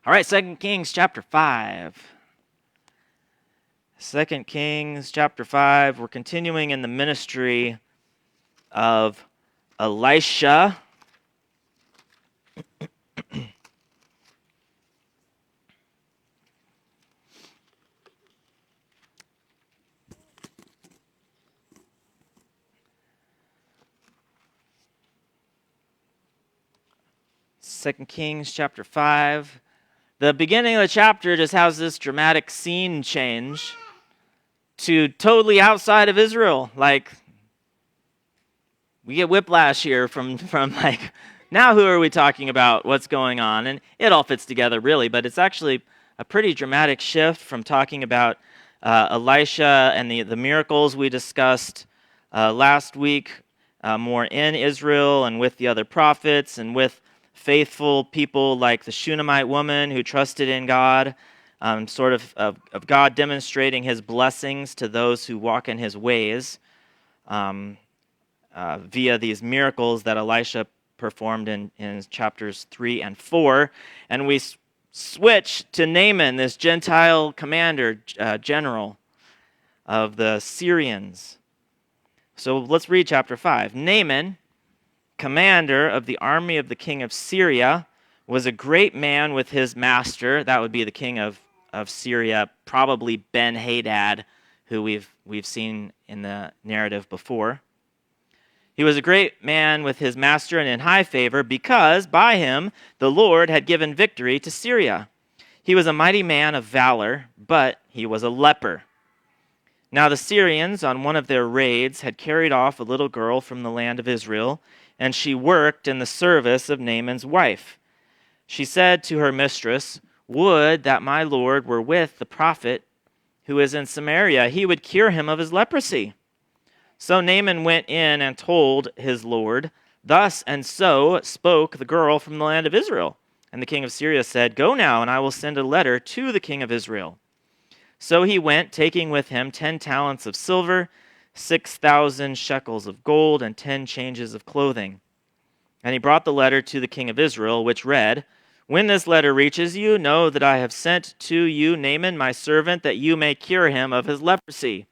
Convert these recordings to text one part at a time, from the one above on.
All right, 2 Kings chapter 5. 2 Kings chapter 5. We're continuing in the ministry of Elisha. Second Kings chapter 5. The beginning of the chapter just has this dramatic scene change to totally outside of Israel. Like, we get whiplash here from like, now who are we talking about? What's going on? And it all fits together really, but it's actually a pretty dramatic shift from talking about Elisha and the miracles we discussed last week, more in Israel and with the other prophets and with faithful people like the Shunammite woman who trusted in God, sort of God demonstrating his blessings to those who walk in his ways via these miracles that Elisha performed in chapters 3 and 4. And we switch to Naaman, this Gentile commander, general of the Syrians. So let's read chapter 5. Naaman, commander of the army of the king of Syria, was a great man with his master. That would be the king of Syria, probably Ben-Hadad, who we've seen in the narrative before. He was a great man with his master and in high favor because by him the Lord had given victory to Syria. He was a mighty man of valor, but he was a leper. Now the Syrians, on one of their raids, had carried off a little girl from the land of Israel, and she worked in the service of Naaman's wife. She said to her mistress, "Would that my Lord were with the prophet who is in Samaria. He would cure him of his leprosy." So Naaman went in and told his Lord, "Thus and so spoke the girl from the land of Israel." And the king of Syria said, "Go now, and I will send a letter to the king of Israel." So he went, taking with him 10 talents of silver, 6,000 shekels of gold, and 10 changes of clothing. And he brought the letter to the king of Israel, which read, "When this letter reaches you, know that I have sent to you Naaman my servant, that you may cure him of his leprosy."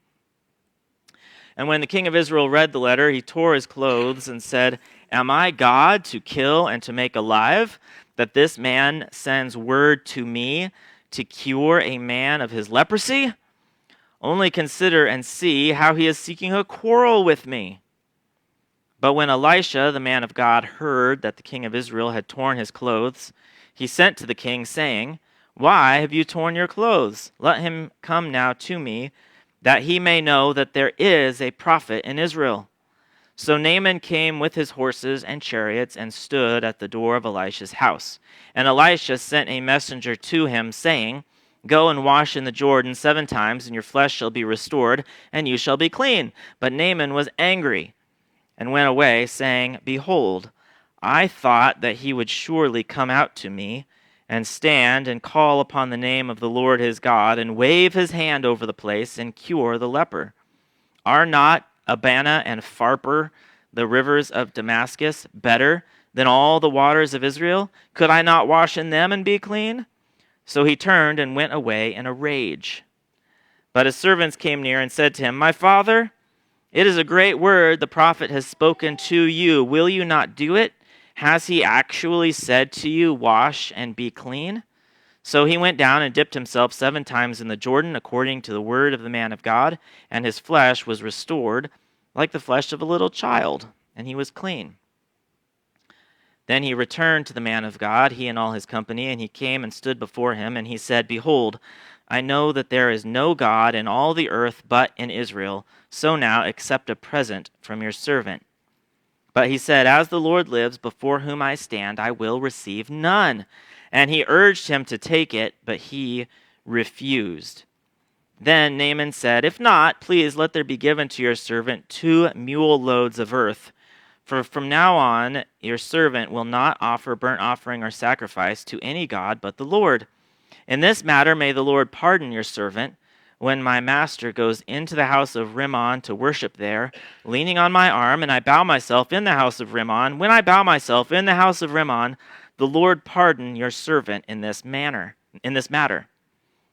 And when the king of Israel read the letter, he tore his clothes and said, "Am I God to kill and to make alive, that this man sends word to me to cure a man of his leprosy? Only consider and see how he is seeking a quarrel with me." But when Elisha, the man of God, heard that the king of Israel had torn his clothes, he sent to the king, saying, "Why have you torn your clothes? Let him come now to me, that he may know that there is a prophet in Israel." So Naaman came with his horses and chariots and stood at the door of Elisha's house. And Elisha sent a messenger to him, saying, "Go and wash in the Jordan 7 times, and your flesh shall be restored, and you shall be clean." But Naaman was angry and went away, saying, "Behold, I thought that he would surely come out to me and stand and call upon the name of the Lord his God and wave his hand over the place and cure the leper. Are not Abana and Pharpar, the rivers of Damascus, better than all the waters of Israel? Could I not wash in them and be clean?" So he turned and went away in a rage. But his servants came near and said to him, "My father, it is a great word the prophet has spoken to you. Will you not do it? Has he actually said to you, 'Wash and be clean'?" So he went down and dipped himself 7 times in the Jordan, according to the word of the man of God, and his flesh was restored like the flesh of a little child, and he was clean. Then he returned to the man of God, he and all his company, and he came and stood before him, and he said, "Behold, I know that there is no God in all the earth but in Israel. So now accept a present from your servant." But he said, "As the Lord lives, before whom I stand, I will receive none." And he urged him to take it, but he refused. Then Naaman said, "If not, please let there be given to your servant 2 mule loads of earth. For from now on, your servant will not offer burnt offering or sacrifice to any god but the Lord. In this matter may the Lord pardon your servant, when my master goes into the house of Rimmon to worship there, leaning on my arm, and I bow myself in the house of Rimmon, when I bow myself in the house of Rimmon, the Lord pardon your servant in this matter.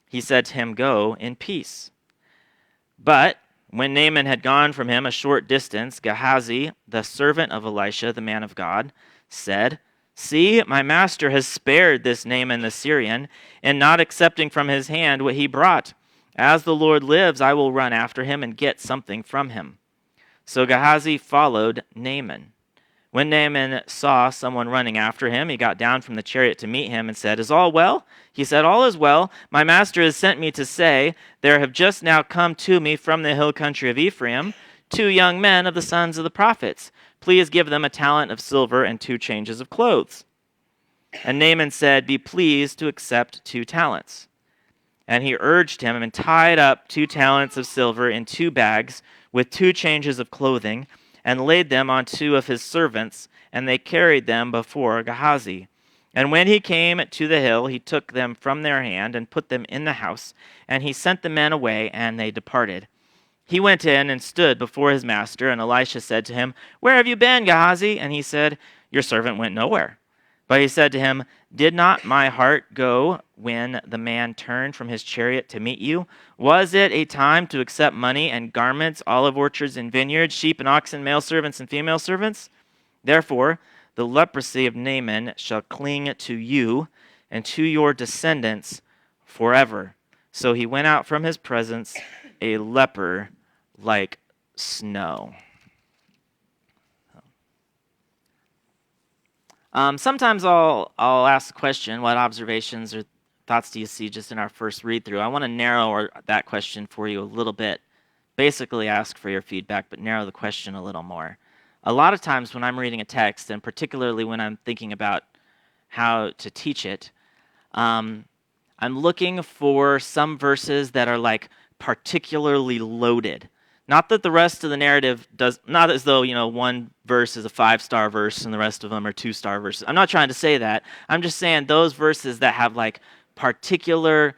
He said to him, Go in peace. But when Naaman had gone from him a short distance, Gehazi, the servant of Elisha, the man of God, said, See, my master has spared this Naaman the Syrian, in not accepting from his hand what he brought. As the Lord lives, I will run after him and get something from him. So Gehazi followed Naaman. When Naaman saw someone running after him, he got down from the chariot to meet him and said, Is all well? He said, All is well. My master has sent me to say, There have just now come to me from the hill country of Ephraim 2 young men of the sons of the prophets. Please give them a talent of silver and 2 changes of clothes. And Naaman said, Be pleased to accept 2 talents. And he urged him and tied up 2 talents of silver in 2 bags with 2 changes of clothing, and laid them on 2 of his servants, and they carried them before Gehazi. And when he came to the hill, he took them from their hand and put them in the house, and he sent the men away, and they departed. He went in and stood before his master, and Elisha said to him, Where have you been, Gehazi? And he said, Your servant went nowhere. But he said to him, Did not my heart go when the man turned from his chariot to meet you? Was it a time to accept money and garments, olive orchards and vineyards, sheep and oxen, male servants and female servants? Therefore, the leprosy of Naaman shall cling to you and to your descendants forever. So he went out from his presence, a leper like snow. Sometimes I'll ask the question, what observations or thoughts do you see just in our first read through? I want to narrow that question for you a little bit. Basically ask for your feedback, but narrow the question a little more. A lot of times when I'm reading a text, and particularly when I'm thinking about how to teach it, I'm looking for some verses that are like particularly loaded. Not that the rest of the narrative does, not as though, one verse is a 5-star verse and the rest of them are 2-star verses. I'm not trying to say that. I'm just saying those verses that have like particular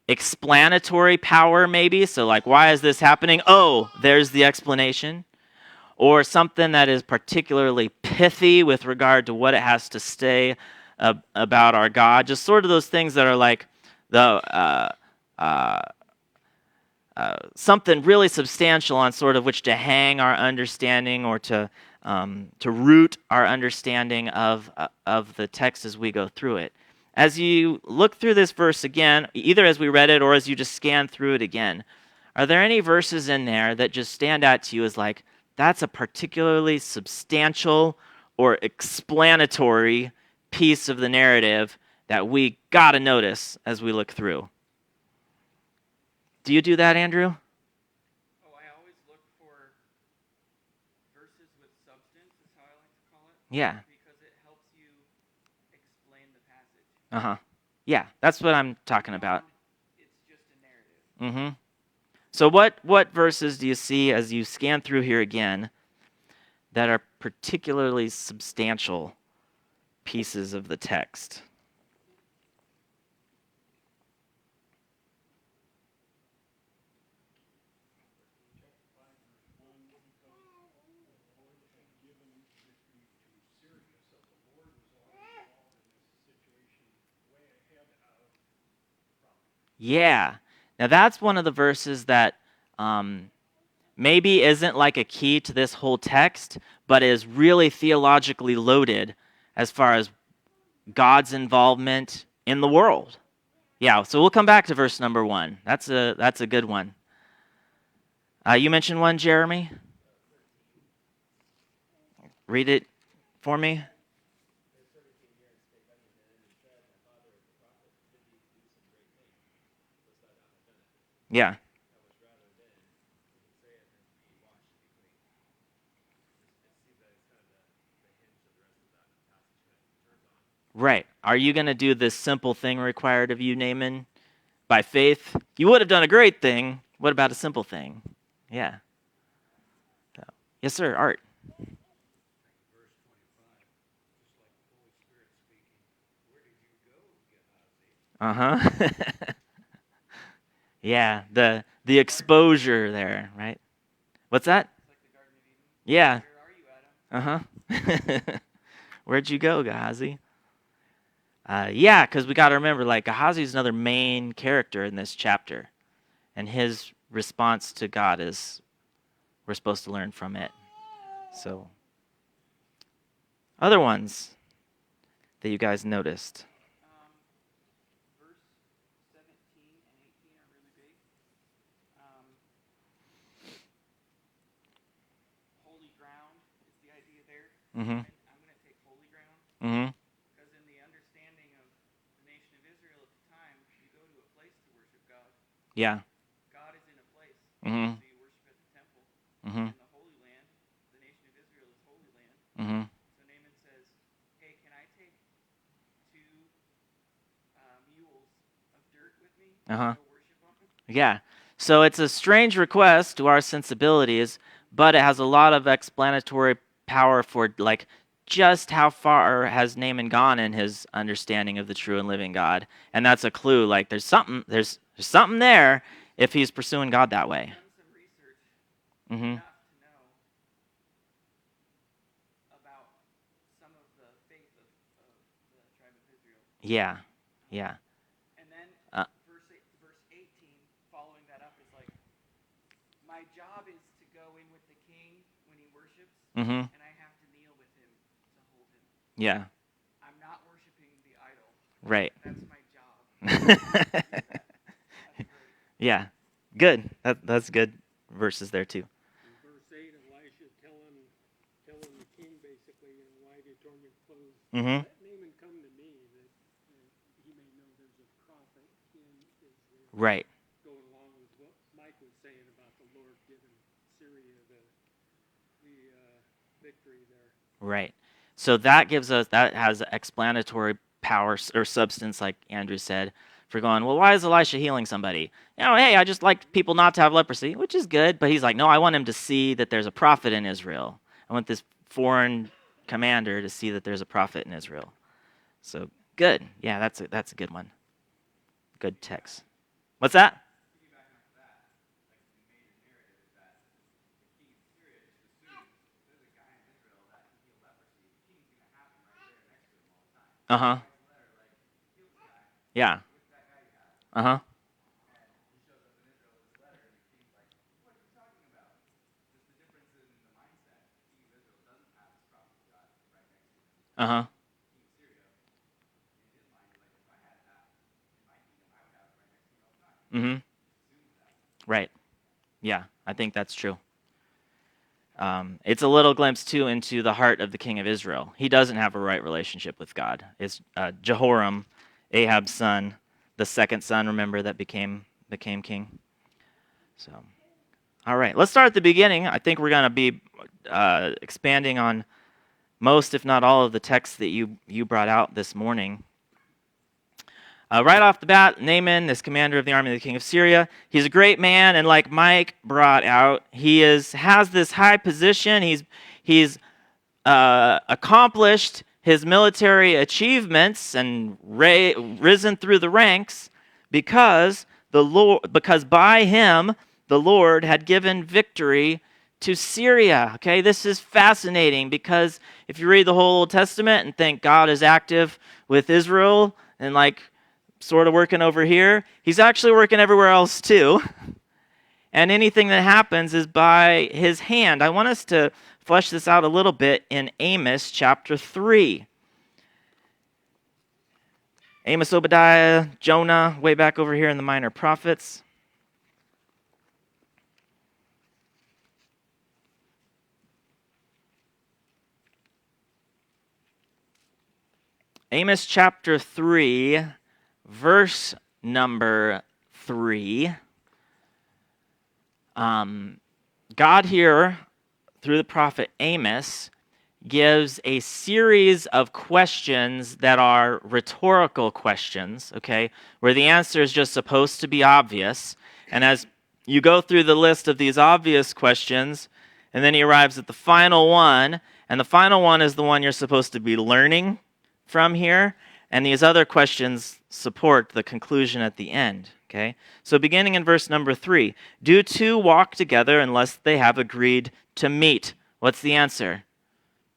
explanatory power maybe. So like, why is this happening? Oh, there's the explanation. Or something that is particularly pithy with regard to what it has to say about our God. Just sort of those things that are like the something really substantial on sort of which to hang our understanding or to root our understanding of the text as we go through it. As you look through this verse again, either as we read it or as you just scan through it again, are there any verses in there that just stand out to you as like, that's a particularly substantial or explanatory piece of the narrative that we got to notice as we look through? Do you do that, Andrew? Oh, I always look for verses with substance, is how I like to call it. Yeah. Because it helps you explain the passage. Uh-huh. Yeah, that's what I'm talking about. It's just a narrative. Mm-hmm. So what verses do you see as you scan through here again that are particularly substantial pieces of the text? Yeah. Now that's one of the verses that maybe isn't like a key to this whole text, but is really theologically loaded as far as God's involvement in the world. Yeah, so we'll come back to verse number 1. That's a good one. You mentioned one, Jeremy? Read it for me. Yeah. Right. Are you going to do this simple thing required of you, Naaman? By faith? You would have done a great thing. What about a simple thing? Yeah. So, yes, sir, Art. Verse 25, just like the Holy Spirit speaking, where did you go, Gehazi? Uh-huh. Yeah, the exposure there, right? What's that? It's like the Garden of Eden. Yeah. Where are you, Adam? Uh-huh. Where'd you go, Gehazi? Yeah, because we got to remember, like, Gehazi is another main character in this chapter. And his response to God is, we're supposed to learn from it. So, other ones that you guys noticed. Verse 17 and 18 are really big. Holy ground is the idea there. Mm-hmm. I'm going to take holy ground. Mm-hmm. Because in the understanding of the nation of Israel at the time, you go to a place to worship God. Yeah. God is in a place. Mm-hmm. So you worship at the temple. Mm-hmm. In the Holy Land, the nation of Israel is Holy Land. Mm-hmm. So Naaman says, hey, can I take 2 mules of dirt with me Uh-huh. to go worship on them? Yeah. So it's a strange request to our sensibilities, but it has a lot of explanatory power for, like, just how far has Naaman gone in his understanding of the true and living God. And that's a clue. Like, there's something there if he's pursuing God that way. I've done some research Mm-hmm. enough to know about some of the faith of the tribe of Israel. Yeah. Yeah. And then verse 18, following that up, is like, my job is to go in with the king when he worships, Mm-hmm. and I have to kneel with him to hold him. Yeah. I'm not worshiping the idol. Right. That's my job. Yeah. Good. That's good verses there too. In verse 8, Elisha telling the king basically, why have you torn your clothes? Mm-hmm. Let Naaman come to me that he may know there's a prophet in Israel. Right. Going along with what Mike was saying about the Lord giving Syria the victory there. Right. So that has explanatory power or substance, like Andrew said, for going, well, why is Elisha healing somebody? Hey, I just like people not to have leprosy, which is good. But he's like, no, I want him to see that there's a prophet in Israel. I want this foreign commander to see that there's a prophet in Israel. So good. Yeah, that's a good one. Good text. What's that? Uh-huh. Yeah. Uh-huh. Uh-huh. Mm-hmm. Right. Yeah, I think that's true. It's a little glimpse, too, into the heart of the king of Israel. He doesn't have a right relationship with God. It's Jehoram, Ahab's son, the second son, remember, that became king. So, all right, let's start at the beginning. I think we're going to be expanding on most, if not all, of the texts that you brought out this morning. Right off the bat, Naaman, this commander of the army of the king of Syria, he's a great man, and like Mike brought out, he has this high position. He's accomplished his military achievements and risen through the ranks because by him the Lord had given victory to Syria. Okay, this is fascinating because if you read the whole Old Testament and think God is active with Israel and like sort of working over here, he's actually working everywhere else too. And anything that happens is by his hand. I want us to flesh this out a little bit in Amos chapter 3. Amos, Obadiah, Jonah, way back over here in the Minor Prophets. Amos chapter 3, verse number 3. God here, through the prophet Amos, gives a series of questions that are rhetorical questions, okay, where the answer is just supposed to be obvious. And as you go through the list of these obvious questions, and then he arrives at the final one, and the final one is the one you're supposed to be learning from here, and these other questions support the conclusion at the end. Okay? So beginning in verse number 3, do two walk together unless they have agreed to meet? What's the answer?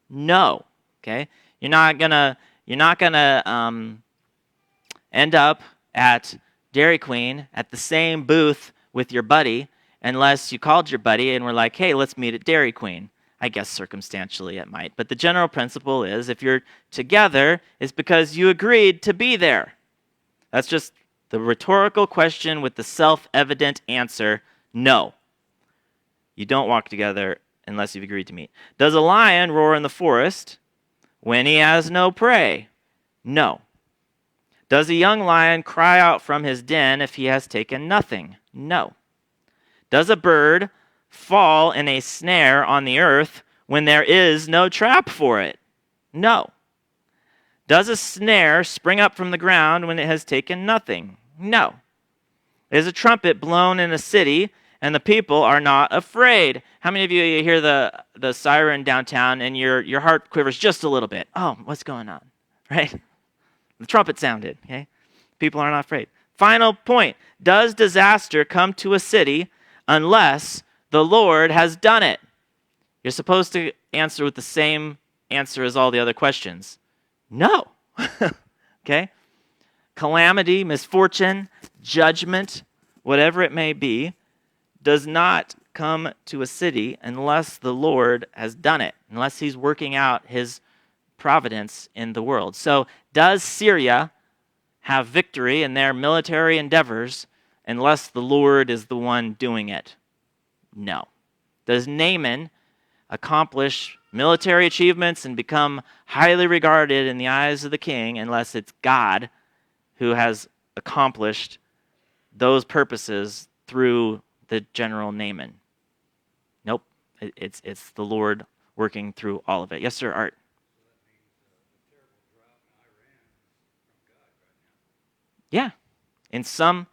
No. Okay? You're not gonna end up at Dairy Queen at the same booth with your buddy unless you called your buddy and were like, hey, let's meet at Dairy Queen. I guess circumstantially it might. But the general principle is if you're together, it's because you agreed to be there. That's just the rhetorical question with the self-evident answer, no. You don't walk together unless you've agreed to meet. Does a lion roar in the forest when he has no prey? No. Does a young lion cry out from his den if he has taken nothing? No. Does a bird fall in a snare on the earth when there is no trap for it? No. Does a snare spring up from the ground when it has taken nothing? No. Is a trumpet blown in a city and the people are not afraid? How many of you hear the siren downtown and your heart quivers just a little bit? Oh, what's going on? Right? The trumpet sounded, okay? People are not afraid. Final point. Does disaster come to a city unless the Lord has done it? You're supposed to answer with the same answer as all the other questions. No. Okay? Calamity, misfortune, judgment, whatever it may be, does not come to a city unless the Lord has done it, unless he's working out his providence in the world. So does Syria have victory in their military endeavors unless the Lord is the one doing it? No. Does Naaman accomplish military achievements and become highly regarded in the eyes of the king unless it's God who has accomplished those purposes through the general Naaman? Nope. It's the Lord working through all of it. Yes, sir, Art. Yeah. In some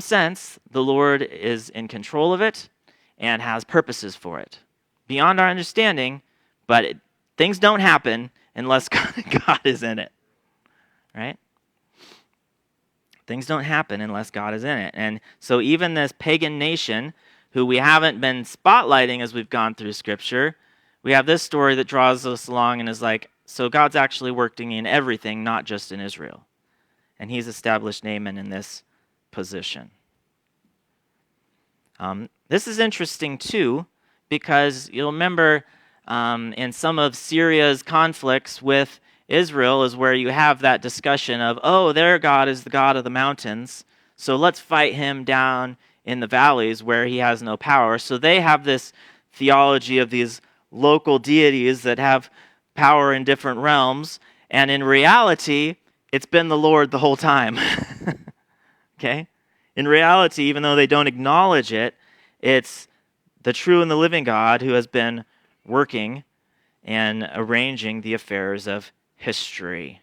sense, the Lord is in control of it and has purposes for it. Beyond our understanding, but things don't happen unless God is in it. Right? Things don't happen unless God is in it. And so even this pagan nation, who we haven't been spotlighting as we've gone through Scripture, we have this story that draws us along and is like, so God's actually working in everything, not just in Israel. And he's established Naaman in this position. This is interesting too, because you'll remember in some of Syria's conflicts with Israel is where you have that discussion of, oh, their God is the God of the mountains, so let's fight him down in the valleys where he has no power. So they have this theology of these local deities that have power in different realms, and in reality, it's been the Lord the whole time. Okay? In reality, even though they don't acknowledge it, it's the true and the living God who has been working and arranging the affairs of history.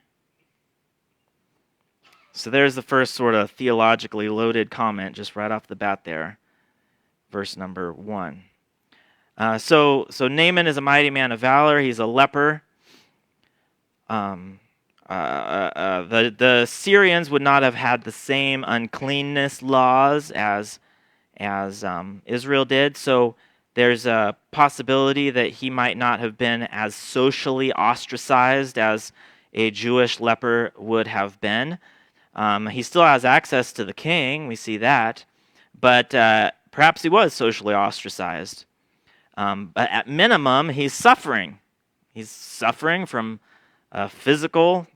So there's the first sort of theologically loaded comment just right off the bat there. Verse number 1. So Naaman is a mighty man of valor. He's a leper. The Syrians would not have had the same uncleanness laws as Israel did, so there's a possibility that he might not have been as socially ostracized as a Jewish leper would have been. He still has access to the king, we see that, but perhaps he was socially ostracized. But at minimum, he's suffering. He's suffering from a physical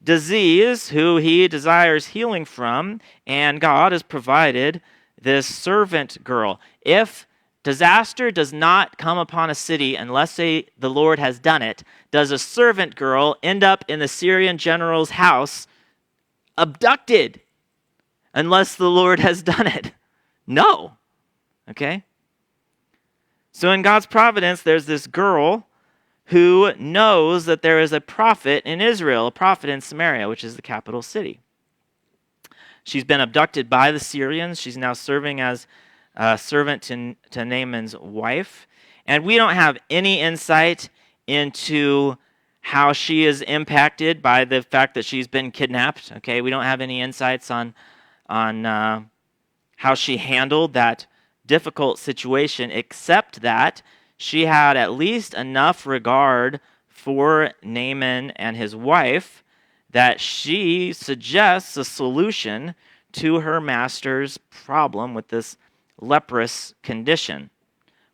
disease who he desires healing from, and God has provided this servant girl. If disaster does not come upon a city unless the Lord has done it, does a servant girl end up in the Syrian general's house abducted unless the Lord has done it? No. Okay? So in God's providence, there's this girl who knows that there is a prophet in Israel, a prophet in Samaria, which is the capital city. She's been abducted by the Syrians. She's now serving as a servant to Naaman's wife. And we don't have any insight into how she is impacted by the fact that she's been kidnapped. Okay, we don't have any insights on how she handled that difficult situation, except that she had at least enough regard for Naaman and his wife that she suggests a solution to her master's problem with this leprous condition.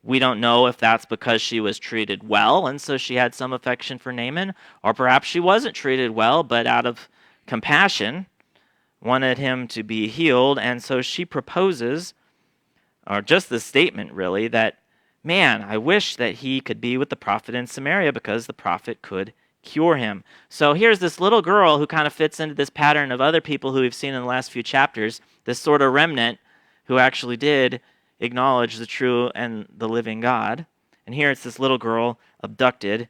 We don't know if that's because she was treated well and so she had some affection for Naaman, or perhaps she wasn't treated well, but out of compassion wanted him to be healed, and so she proposes, or just the statement really, that, man, I wish that he could be with the prophet in Samaria because the prophet could cure him. So here's this little girl who kind of fits into this pattern of other people who we've seen in the last few chapters, this sort of remnant who actually did acknowledge the true and the living God. And here it's this little girl abducted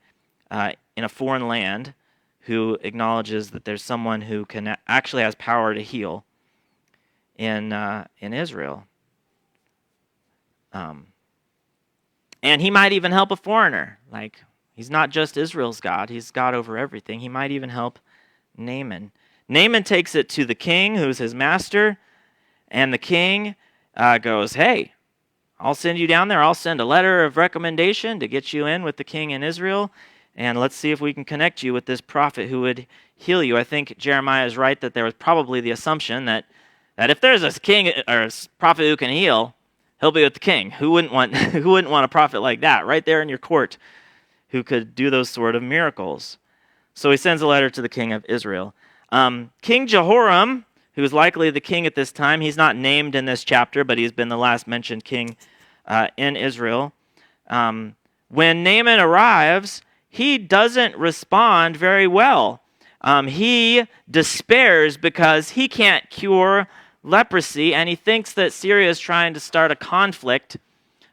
in a foreign land who acknowledges that there's someone who can actually has power to heal in Israel. And he might even help a foreigner. Like, he's not just Israel's God. He's God over everything. He might even help Naaman. Naaman takes it to the king, who's his master, and the king goes, hey, I'll send you down there. I'll send a letter of recommendation to get you in with the king in Israel, and let's see if we can connect you with this prophet who would heal you. I think Jeremiah is right that there was probably the assumption that if there's a king or a prophet who can heal, he'll be with the king. Who wouldn't want a prophet like that right there in your court who could do those sort of miracles? So he sends a letter to the king of Israel. King Jehoram, who's likely the king at this time, he's not named in this chapter, but he's been the last mentioned king in Israel. When Naaman arrives, he doesn't respond very well. He despairs because he can't cure leprosy, and he thinks that Syria is trying to start a conflict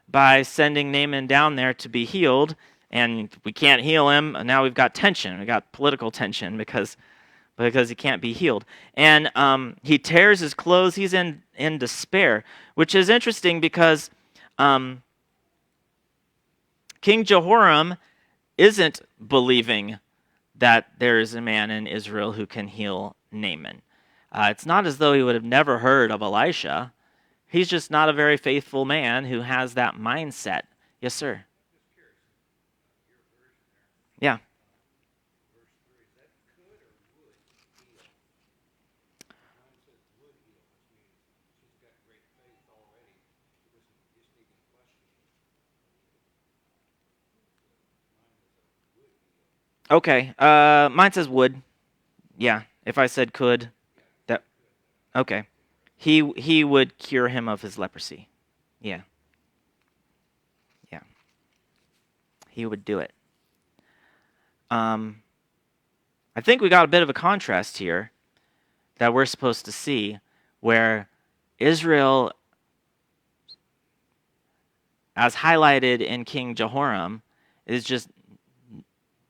by sending Naaman down there to be healed, and we can't heal him. Now we've got tension. We've got political tension because he can't be healed. And he tears his clothes. He's in despair, which is interesting because King Jehoram isn't believing that there is a man in Israel who can heal Naaman. It's not as though he would have never heard of Elisha. He's just not a very faithful man who has that mindset. Yes, sir. Yeah. Okay. Mine says would. Yeah. If I said could, that. Okay. He would cure him of his leprosy. Yeah. Yeah. He would do it. I think we got a bit of a contrast here that we're supposed to see, where Israel, as highlighted in King Jehoram, is just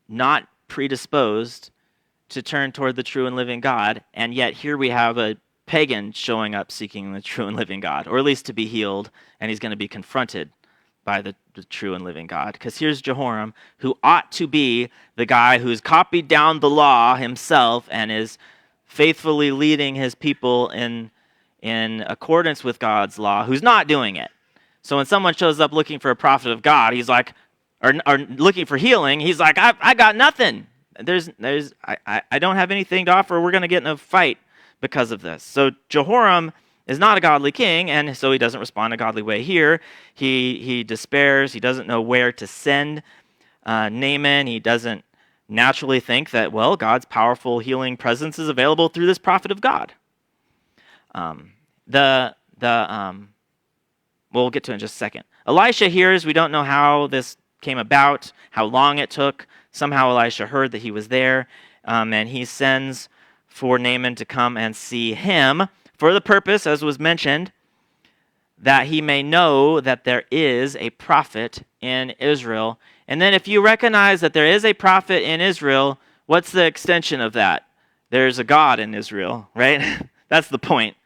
not predisposed to turn toward the true and living God, and yet here we have a pagan showing up seeking the true and living God, or at least to be healed, and he's going to be confronted by the true and living God. Because here's Jehoram, who ought to be the guy who's copied down the law himself and is faithfully leading his people in accordance with God's law, who's not doing it. So when someone shows up looking for a prophet of God, he's like, or looking for healing, he's like, I got nothing. I don't have anything to offer. We're going to get in a fight because of this. So Jehoram is not a godly king, and so he doesn't respond a godly way here. He despairs. He doesn't know where to send Naaman. He doesn't naturally think that, well, God's powerful healing presence is available through this prophet of God. We'll get to it in just a second. Elisha hears. We don't know how this came about, how long it took. Somehow Elisha heard that he was there, and he sends for Naaman to come and see him for the purpose, as was mentioned, that he may know that there is a prophet in Israel. And then if you recognize that there is a prophet in Israel, what's the extension of that? There's a God in Israel, right? That's the point.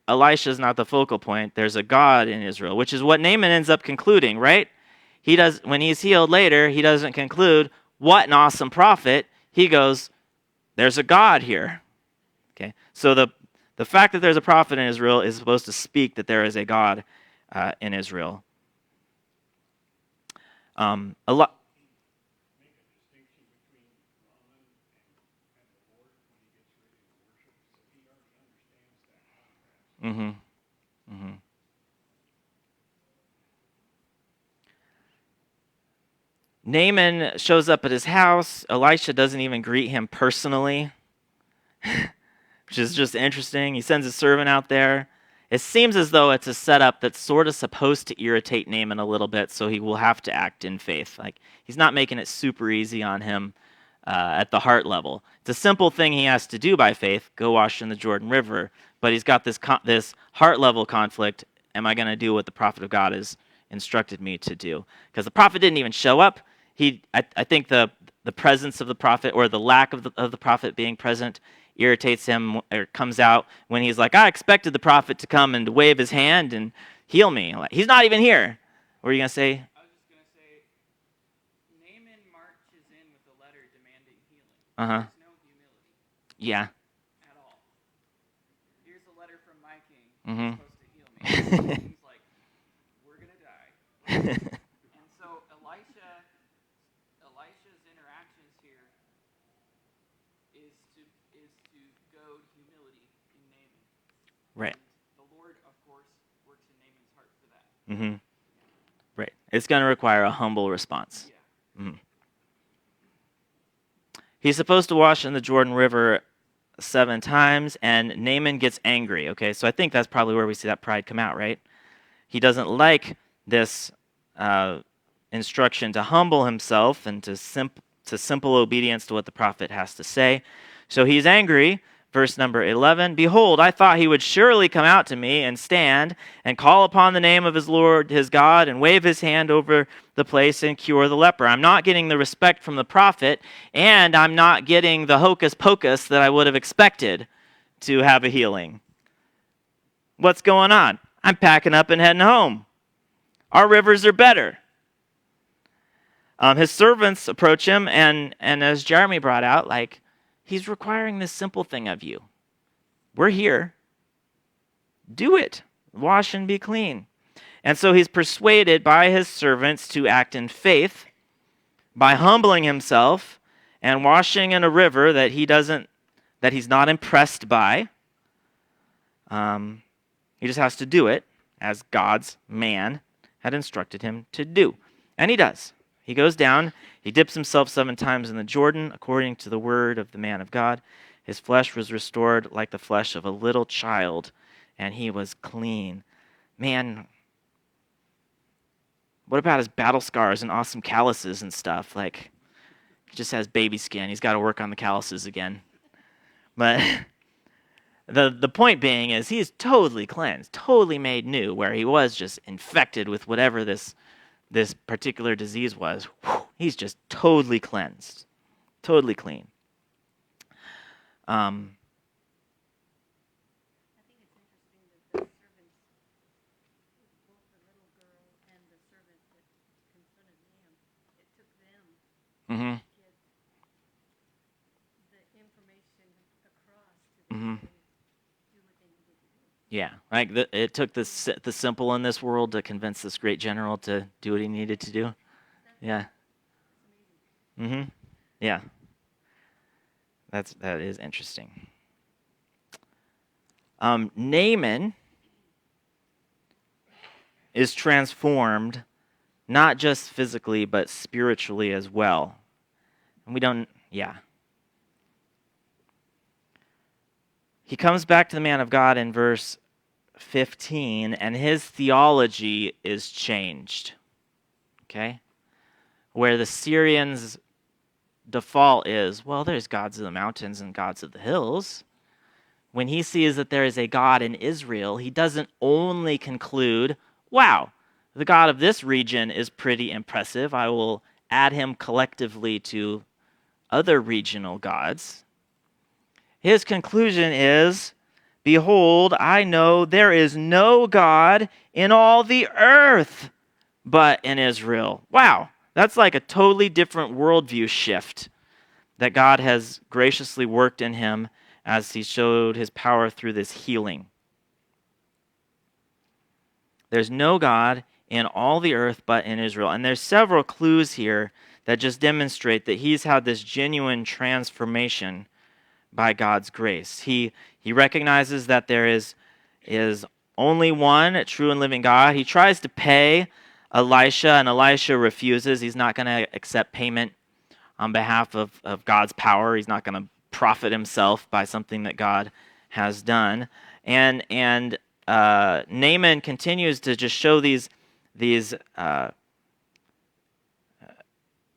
Elisha is not the focal point. There's a God in Israel, which is what Naaman ends up concluding, right? When he's healed later, he doesn't conclude, what an awesome prophet. He goes, there's a God here. Okay, so the The fact that there's a prophet in Israel is supposed to speak that there is a God in Israel. A lot. Make a distinction between Raman and the Lord when he gets ready to worship, so he already understands that contrast. Mm-hmm. Mm-hmm. Naaman shows up at his house. Elisha doesn't even greet him personally, which is just interesting. He sends a servant out there. It seems as though it's a setup that's sort of supposed to irritate Naaman a little bit, so he will have to act in faith. Like, he's not making it super easy on him at the heart level. It's a simple thing he has to do by faith: go wash in the Jordan River. But he's got this heart level conflict. Am I going to do what the prophet of God has instructed me to do? Because the prophet didn't even show up. I think the presence of the prophet, or the lack of the prophet being present, irritates him, or comes out when he's like, I expected the prophet to come and wave his hand and heal me. Like, he's not even here. What are you going to say? I was just going to say, Naaman marches in with a letter demanding healing. Uh-huh. There's no humility Yeah. at all. Here's a letter from my king. Mhm. He's supposed to heal me. And the king's like, we're going to die. And so Elisha's interactions here is to goad humility in Naaman. Right. And the Lord, of course, works in Naaman's heart for that. Mm-hmm. Right. It's going to require a humble response. Yeah. Mm-hmm. He's supposed to wash in the Jordan River 7 times, and Naaman gets angry. Okay, so I think that's probably where we see that pride come out, right? He doesn't like this instruction to humble himself and to simple obedience to what the prophet has to say. So he's angry. Verse number 11, Behold, I thought he would surely come out to me and stand and call upon the name of his Lord, his God, and wave his hand over the place and cure the leper. I'm not getting the respect from the prophet, and I'm not getting the hocus pocus that I would have expected to have a healing. What's going on? I'm packing up and heading home. Our rivers are better. His servants approach him, and as Jeremy brought out, like, he's requiring this simple thing of you. We're here. Do it. Wash and be clean. And so he's persuaded by his servants to act in faith by humbling himself and washing in a river that he's not impressed by. He just has to do it as God's man had instructed him to do. And he does. He goes down, he dips himself 7 times in the Jordan, according to the word of the man of God. His flesh was restored like the flesh of a little child, and he was clean. Man, what about his battle scars and awesome calluses and stuff? Like, he just has baby skin. He's got to work on the calluses again. But the point being is he's totally cleansed, totally made new, where he was just infected with whatever this particular disease was. He's just totally cleansed, totally clean. I think it's interesting that the servants, both the little girl and the servant that confronted Nahum, it took them Mm-hmm. to get the information across to Mm-hmm. do what they needed to do. Yeah, like it took the simple in this world to convince this great general to do what he needed to do. Yeah. Mm-hmm. Yeah. That is interesting. Naaman is transformed, not just physically, but spiritually as well. And he comes back to the man of God in verse 15, and his theology is changed. Okay? Where the Syrians' default is, well, there's gods of the mountains and gods of the hills. When he sees that there is a God in Israel, he doesn't only conclude, wow, the God of this region is pretty impressive. I will add him collectively to other regional gods. His conclusion is, behold, I know there is no God in all the earth but in Israel. Wow, that's like a totally different worldview shift that God has graciously worked in him as he showed his power through this healing. There's no God in all the earth but in Israel. And there's several clues here that just demonstrate that he's had this genuine transformation by God's grace. He recognizes that there is only one true and living God. He tries to pay Elisha, and Elisha refuses. He's not going to accept payment on behalf of God's power. He's not going to profit himself by something that God has done. And Naaman continues to just show these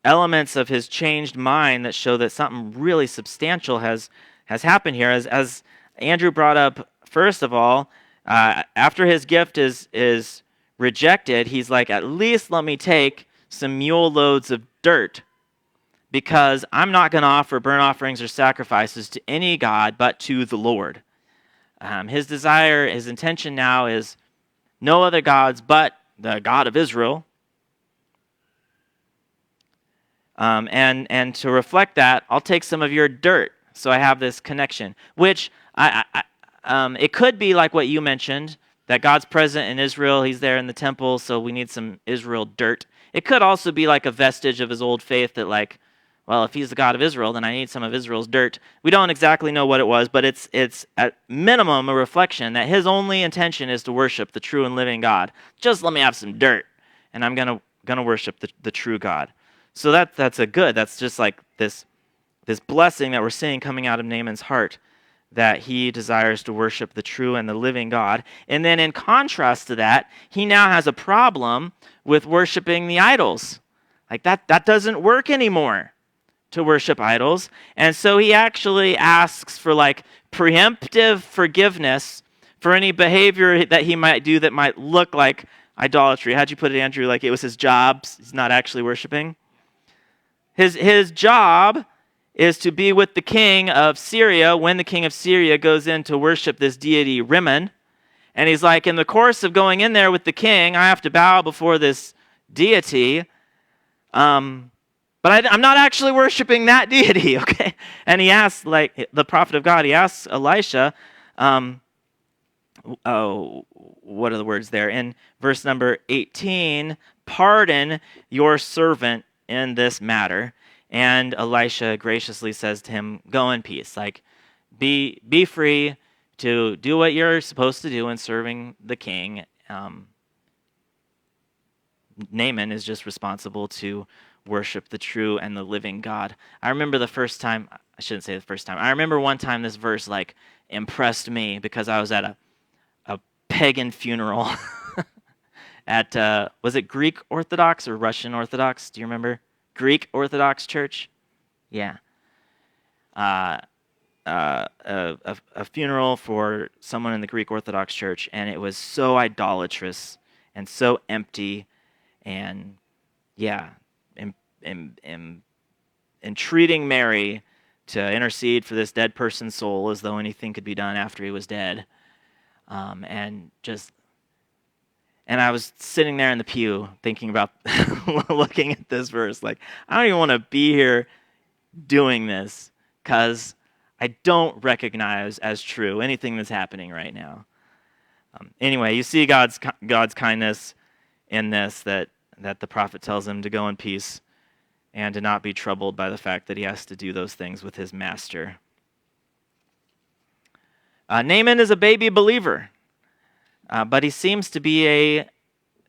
elements of his changed mind that show that something really substantial has happened here. As Andrew brought up, first of all, after his gift is rejected, he's like, at least let me take some mule loads of dirt, because I'm not going to offer burnt offerings or sacrifices to any god but to the Lord. His desire, his intention now is no other gods but the God of Israel. And to reflect that, I'll take some of your dirt, so I have this connection. Which it could be like what you mentioned, that God's present in Israel. He's there in the temple, so we need some Israel dirt. It could also be like a vestige of his old faith that, like, well, if he's the God of Israel, then I need some of Israel's dirt. We don't exactly know what it was, but it's at minimum a reflection that his only intention is to worship the true and living God. Just let me have some dirt, and I'm gonna worship the true God. So that's just like this blessing that we're seeing coming out of Naaman's heart, that he desires to worship the true and the living God. And then in contrast to that, he now has a problem with worshiping the idols. Like that doesn't work anymore, to worship idols. And so he actually asks for like preemptive forgiveness for any behavior that he might do that might look like idolatry. How'd you put it, Andrew? Like it was his job, he's not actually worshiping? His job is to be with the king of Syria when the king of Syria goes in to worship this deity Rimmon. And he's like, in the course of going in there with the king, I have to bow before this deity. But I'm not actually worshiping that deity, okay? And he asks, like the prophet of God, he asks Elisha, what are the words there? In verse number 18, pardon your servant in this matter. And Elisha graciously says to him, go in peace. Like, be free to do what you're supposed to do in serving the king. Naaman is just responsible to worship the true and the living God. I remember the first time, I shouldn't say the first time, I remember one time this verse like impressed me because I was at a pagan funeral at, was it Greek Orthodox or Russian Orthodox? Do you remember? Greek Orthodox Church? Yeah. A funeral for someone in the Greek Orthodox Church, and it was so idolatrous and so empty, and yeah, entreating Mary to intercede for this dead person's soul as though anything could be done after he was dead. And I was sitting there in the pew thinking about looking at this verse, like, I don't even want to be here doing this because I don't recognize as true anything that's happening right now. Anyway, you see God's kindness in this, that the prophet tells him to go in peace and to not be troubled by the fact that he has to do those things with his master. Naaman is a baby believer, but he seems to be a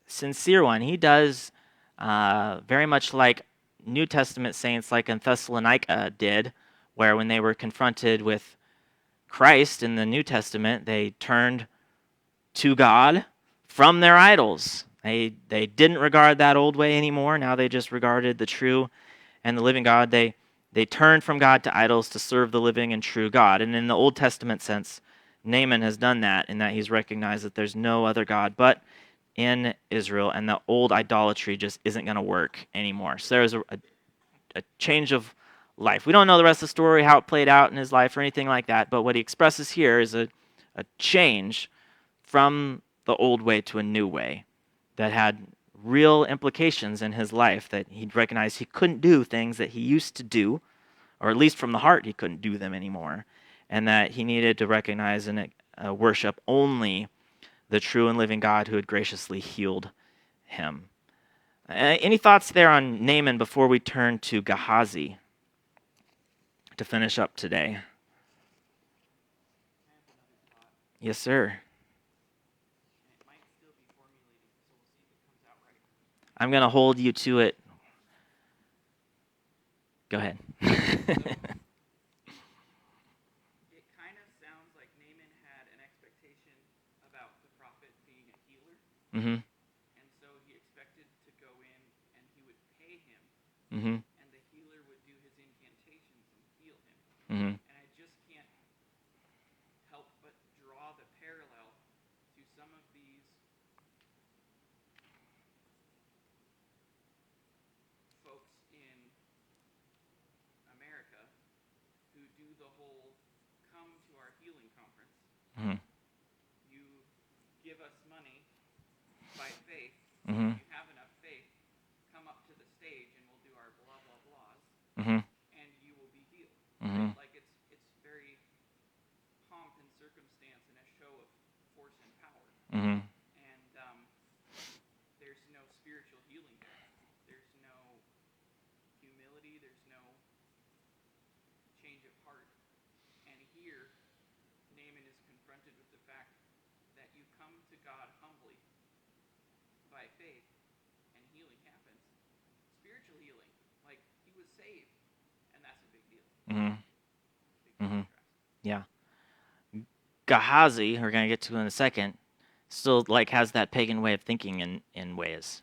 sincere one. He does very much like New Testament saints like in Thessalonica did, where when they were confronted with Christ in the New Testament, they turned to God from their idols. They didn't regard that old way anymore. Now they just regarded the true and the living God. They turned from God to idols to serve the living and true God. And in the Old Testament sense, Naaman has done that in that he's recognized that there's no other God but in Israel, and the old idolatry just isn't going to work anymore. So there's a change of life. We don't know the rest of the story, how it played out in his life or anything like that, but what he expresses here is a change from the old way to a new way that had real implications in his life, that he'd recognized he couldn't do things that he used to do, or at least from the heart he couldn't do them anymore. and that he needed to recognize and worship only the true and living God who had graciously healed him. Any thoughts there on Naaman before we turn to Gehazi to finish up today? Yes, sir. It might still be formulating, so we'll see if it comes out right. I'm going to hold you to it. Go ahead. It kind of sounds like Naaman had an expectation about the prophet being a healer, Mm-hmm. and so he expected to go in and he would pay him, Mm-hmm. and the healer would do his incantations and heal him. Mm-hmm. And I just can't help but draw the parallel to some of these folks in America who do the whole come to our healing conference. Mm-hmm. You give us money by faith. Mm-hmm. If you have enough faith, come up to the stage and we'll do our blah blah blahs, Mm-hmm. and you will be healed. Mm-hmm. Right? Like it's very pomp and circumstance and a show of force and power. Mm-hmm. And there's no spiritual healing there. There's no humility. There's no change of heart. And here, Naaman is confronted with the fact that you come to God humbly by faith, and healing happens. Spiritual healing, like he was saved, and that's a big deal. Mm-hmm. Big Mm-hmm. contrast. Yeah. Gehazi, we're going to get to in a second, still like has that pagan way of thinking in ways.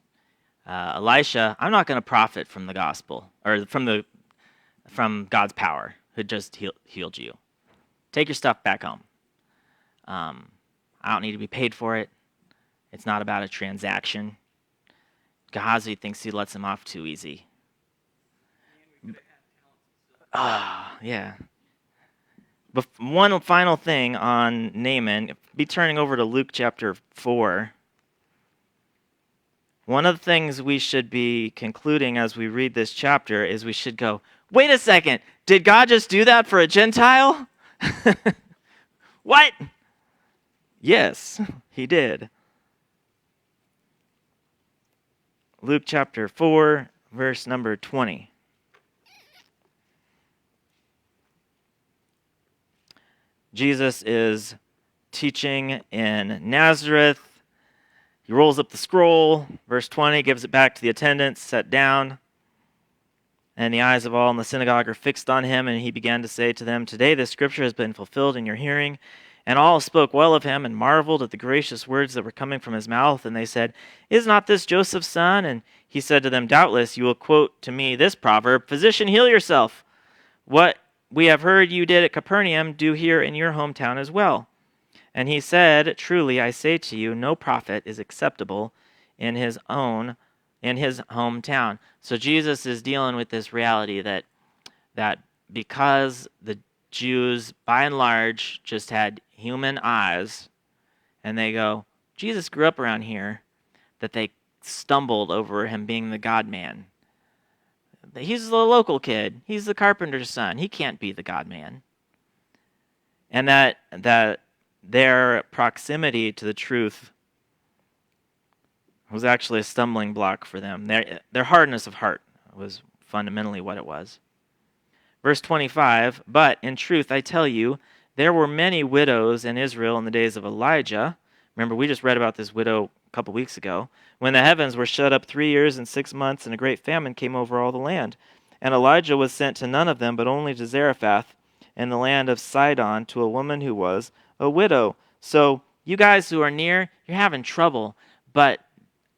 Elisha, I'm not going to profit from the gospel or from God's power who just healed you. Take your stuff back home. I don't need to be paid for it. It's not about a transaction. Gehazi thinks he lets him off too easy. And we could have had talents and still. Yeah. One final thing on Naaman. Be turning over to Luke chapter 4. One of the things we should be concluding as we read this chapter is we should go, wait a second, did God just do that for a Gentile? What? Yes, he did. Luke chapter 4, verse number 20. Jesus is teaching in Nazareth. He rolls up the scroll, verse 20, gives it back to the attendants, sat down, and the eyes of all in the synagogue are fixed on him, and he began to say to them, today this scripture has been fulfilled in your hearing. And all spoke well of him and marveled at the gracious words that were coming from his mouth, and they said, is not this Joseph's son? And he said to them, doubtless you will quote to me this proverb, physician, heal yourself. What we have heard you did at Capernaum, do here in your hometown as well. And he said, truly I say to you, no prophet is acceptable in his hometown. So Jesus is dealing with this reality that because the Jews, by and large, just had human eyes, and they go, Jesus grew up around here, that they stumbled over him being the God-man. He's the local kid. He's the carpenter's son. He can't be the God-man. And that their proximity to the truth was actually a stumbling block for them. Their hardness of heart was fundamentally what it was. Verse 25, but in truth I tell you, there were many widows in Israel in the days of Elijah. Remember, we just read about this widow a couple weeks ago, when the heavens were shut up 3 years and 6 months, and a great famine came over all the land. And Elijah was sent to none of them, but only to Zarephath in the land of Sidon, to a woman who was a widow. So you guys who are near, you're having trouble. But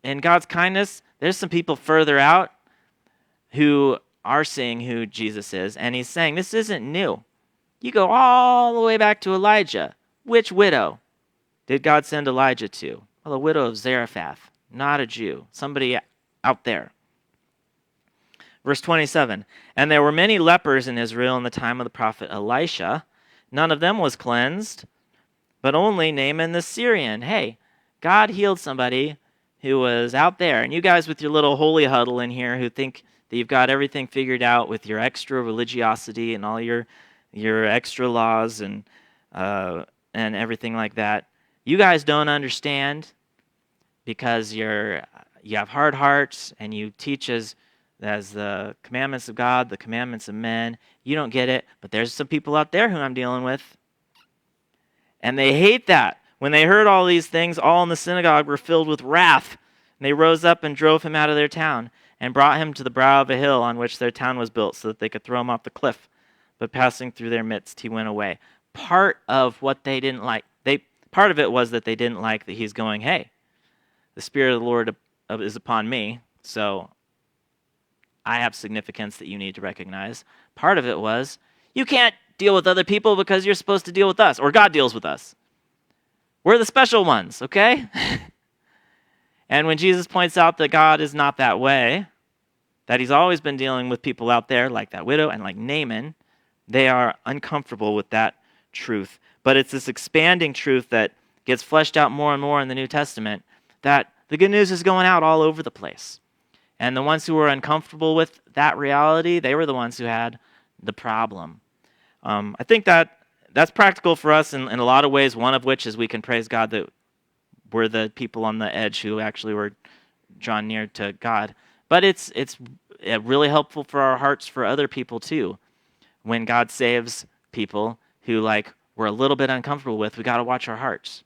in God's kindness, there's some people further out who are seeing who Jesus is. And he's saying, this isn't new. You go all the way back to Elijah. Which widow did God send Elijah to? Well, the widow of Zarephath, not a Jew, somebody out there. Verse 27, and there were many lepers in Israel in the time of the prophet Elisha. None of them was cleansed, but only Naaman the Syrian. Hey, God healed somebody who was out there. And you guys with your little holy huddle in here who think that you've got everything figured out with your extra religiosity and all your your extra laws and everything like that. You guys don't understand because you have hard hearts and you teach as the commandments of God, the commandments of men. You don't get it, but there's some people out there who I'm dealing with, and they hate that. When they heard all these things, all in the synagogue were filled with wrath. And they rose up and drove him out of their town and brought him to the brow of a hill on which their town was built so that they could throw him off the cliff. But passing through their midst, he went away. Part of what they didn't like, part of it was that they didn't like that he's going, hey, the Spirit of the Lord is upon me, so I have significance that you need to recognize. Part of it was, you can't deal with other people because you're supposed to deal with us, or God deals with us. We're the special ones, okay? And when Jesus points out that God is not that way, that he's always been dealing with people out there like that widow and like Naaman, they are uncomfortable with that truth. But it's this expanding truth that gets fleshed out more and more in the New Testament, that the good news is going out all over the place. And the ones who were uncomfortable with that reality, they were the ones who had the problem. I think that's practical for us in a lot of ways, one of which is we can praise God that we're the people on the edge who actually were drawn near to God. But it's really helpful for our hearts for other people too. When God saves people who we're a little bit uncomfortable with, we got to watch our hearts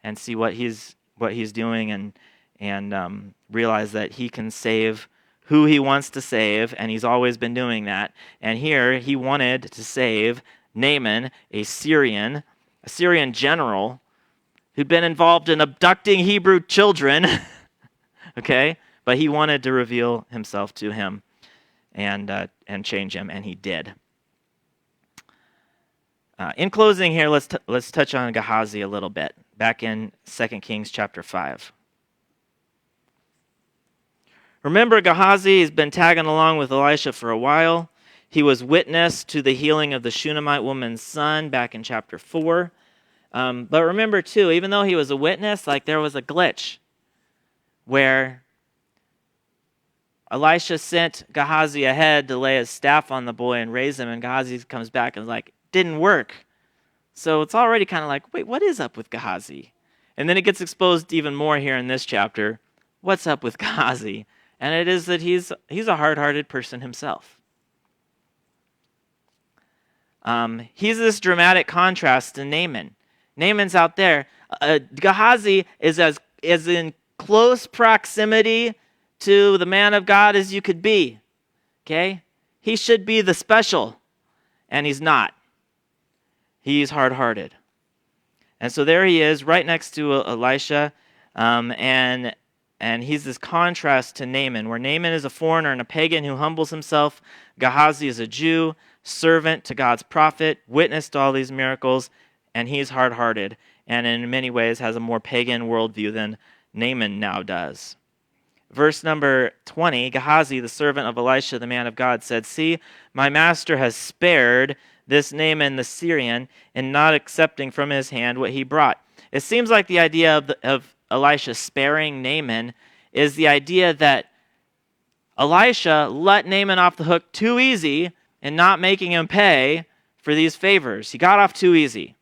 and see what he's doing and realize that he can save who he wants to save, and he's always been doing that. And here he wanted to save Naaman, a Syrian general who'd been involved in abducting Hebrew children, okay? But he wanted to reveal himself to him and change him, and he did. In closing here, let's touch on Gehazi a little bit, back in 2 Kings chapter 5. Remember, Gehazi has been tagging along with Elisha for a while. He was witness to the healing of the Shunammite woman's son back in chapter 4. But remember, too, even though he was a witness, there was a glitch where Elisha sent Gehazi ahead to lay his staff on the boy and raise him, and Gehazi comes back and is didn't work. So it's already kind of wait, what is up with Gehazi? And then it gets exposed even more here in this chapter. What's up with Gehazi? And it is that he's a hard-hearted person himself. He's this dramatic contrast to Naaman. Naaman's out there. Gehazi is as in close proximity to the man of God as you could be. Okay? He should be the special, and he's not. He's hard-hearted. And so there he is, right next to Elisha, and he's this contrast to Naaman, where Naaman is a foreigner and a pagan who humbles himself. Gehazi is a Jew, servant to God's prophet, witness to all these miracles, and he's hard-hearted, and in many ways has a more pagan worldview than Naaman now does. Verse number 20, Gehazi, the servant of Elisha, the man of God, said, "See, my master has spared this Naaman the Syrian in not accepting from his hand what he brought." It seems like the idea of Elisha sparing Naaman is the idea that Elisha let Naaman off the hook too easy in not making him pay for these favors. He got off too easy.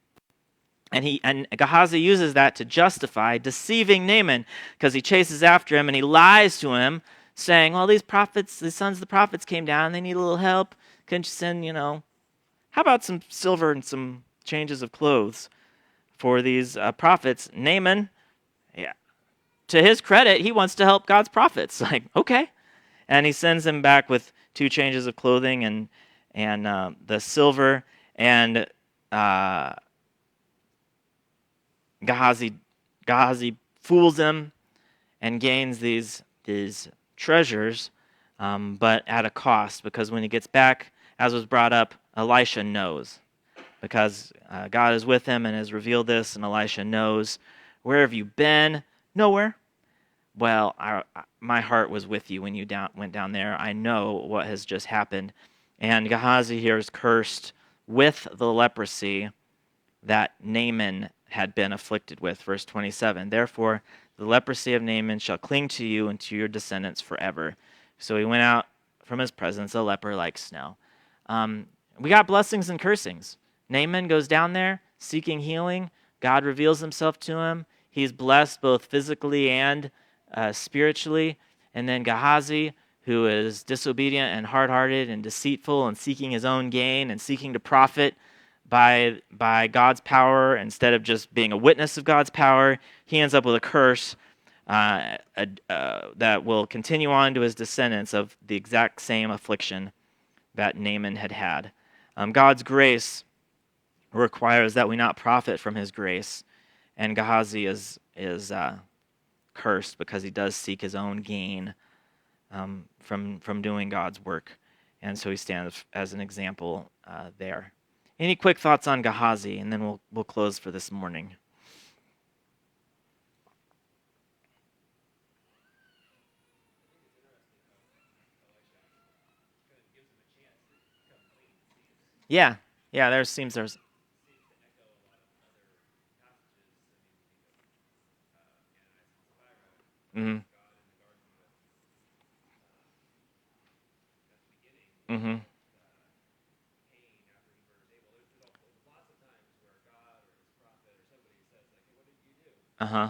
And Gehazi uses that to justify deceiving Naaman, because he chases after him and he lies to him, saying, well, these sons of the prophets came down, they need a little help. Couldn't you send, how about some silver and some changes of clothes for these prophets? Naaman, yeah, to his credit, he wants to help God's prophets. Okay. And he sends him back with 2 changes of clothing and the silver, and Gehazi fools him and gains these treasures, but at a cost, because when he gets back, as was brought up, Elisha knows, because God is with him and has revealed this, and Elisha knows. Where have you been? Nowhere. Well, my heart was with you when you went down there. I know what has just happened. And Gehazi here is cursed with the leprosy that Naaman had been afflicted with. Verse 27, "Therefore the leprosy of Naaman shall cling to you and to your descendants forever." So he went out from his presence a leper like snow. We got blessings and cursings. Naaman goes down there seeking healing. God reveals himself to him. He's blessed both physically and spiritually. And then Gehazi, who is disobedient and hard-hearted and deceitful and seeking his own gain and seeking to profit by God's power instead of just being a witness of God's power, he ends up with a curse that will continue on to his descendants of the exact same affliction that Naaman had had. God's grace requires that we not profit from his grace, and Gehazi is cursed because he does seek his own gain from doing God's work, and so he stands as an example there. Any quick thoughts on Gehazi, and then we'll close for this morning. Yeah, there's seems there's. Mm-hmm. Mm-hmm. Uh-huh.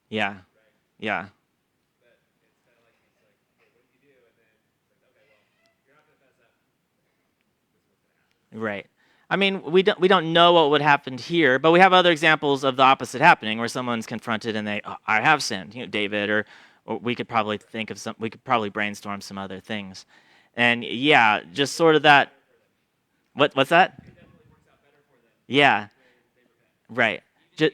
Yeah. Yeah. Right. I mean, we don't know what would happen here, but we have other examples of the opposite happening, where someone's confronted and they, "Oh, I have sinned," David, or we could probably think of some. We could probably brainstorm some other things, and yeah, just sort of that. What's that? Yeah. Right. Just,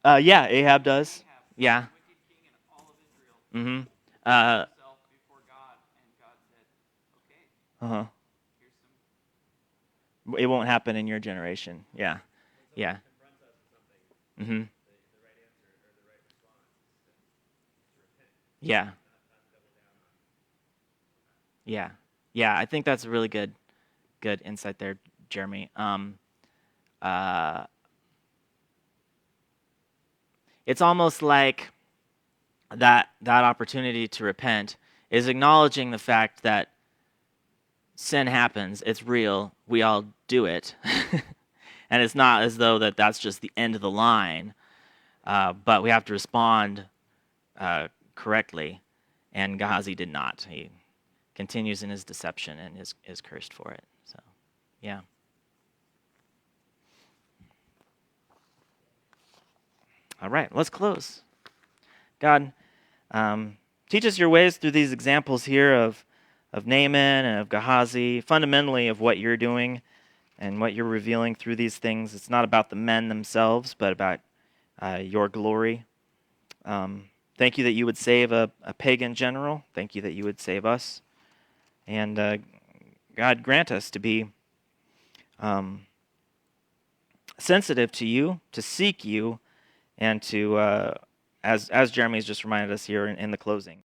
yeah, Ahab does. Yeah. Wicked king in all of Israel. Mm-hmm. Uh. Himself before God, and God said, okay, Uh-huh. here's some. It won't happen in your generation. Yeah. Yeah. Mm-hmm. Yeah. Yeah. Yeah. I think that's a really good insight there, Jeremy. Uh, it's almost like that opportunity to repent is acknowledging the fact that sin happens. It's real. We all do it, and it's not as though that's just the end of the line. But we have to respond correctly, and Gehazi did not. He continues in his deception and is cursed for it. So, yeah. All right, let's close. God, teach us your ways through these examples here of Naaman and of Gehazi, fundamentally of what you're doing and what you're revealing through these things. It's not about the men themselves, but about your glory. Thank you that you would save a pagan general. Thank you that you would save us. And God, grant us to be sensitive to you, to seek you, and to, as Jeremy's just reminded us here in the closing,